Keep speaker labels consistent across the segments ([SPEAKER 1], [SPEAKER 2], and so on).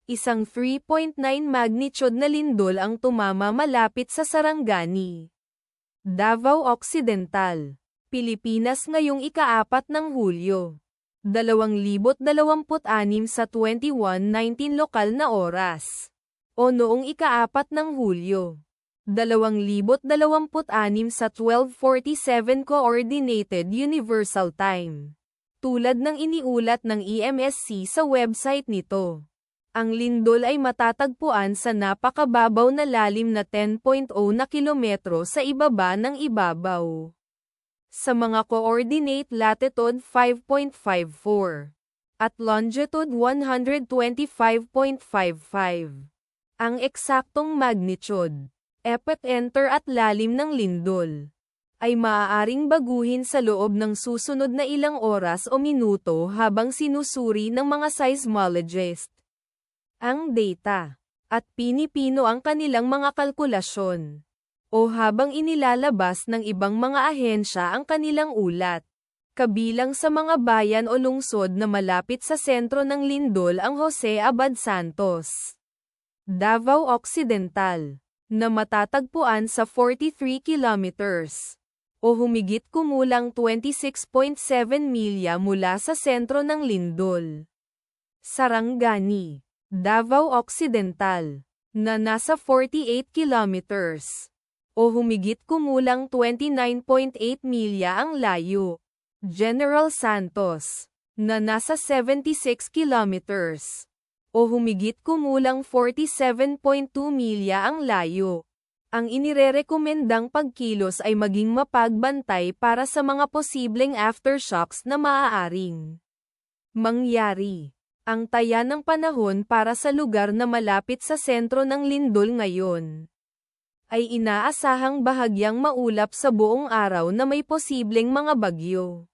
[SPEAKER 1] Isang 3.9 magnitude na lindol ang tumama malapit sa Sarangani, Davao Occidental, Pilipinas ngayong ika-4 ng Hulyo, 2026 sa 21:19 lokal na oras. O noong ika-4 ng Hulyo, 2026 sa 12:47 Coordinated Universal Time. Tulad ng iniulat ng EMSC sa website nito, ang lindol ay matatagpuan sa napakababaw na lalim na 10.0 na kilometro sa ibaba ng ibabaw. Sa mga coordinate latitude 5.54 at longitude 125.55. Ang eksaktong magnitude, epicenter at lalim ng lindol ay maaaring baguhin sa loob ng susunod na ilang oras o minuto habang sinusuri ng mga seismologist ang data, at pinipino ang kanilang mga kalkulasyon, o habang inilalabas ng ibang mga ahensya ang kanilang ulat. Kabilang sa mga bayan o lungsod na malapit sa sentro ng lindol ang Jose Abad Santos, Davao Occidental, na matatagpuan sa 43 kilometers, o humigit kumulang 26.7 milya mula sa sentro ng lindol. Sarangani, Davao Occidental, na nasa 48 kilometers, o humigit kumulang 29.8 milya ang layo. General Santos, na nasa 76 kilometers, o humigit kumulang 47.2 milya ang layo. Ang inirerekomendang pagkilos ay maging mapagbantay para sa mga posibleng aftershocks na maaaring mangyari. Ang taya ng panahon para sa lugar na malapit sa sentro ng lindol ngayon ay inaasahang bahagyang maulap sa buong araw na may posibleng mga bagyo.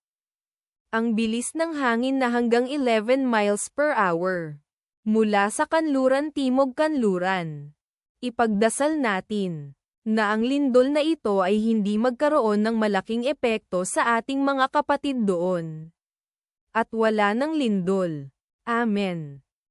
[SPEAKER 1] Ang bilis ng hangin na hanggang 11 miles per hour mula sa kanluran timog kanluran. Ipagdasal natin na ang lindol na ito ay hindi magkaroon ng malaking epekto sa ating mga kapatid doon. At wala ng lindol. Amen.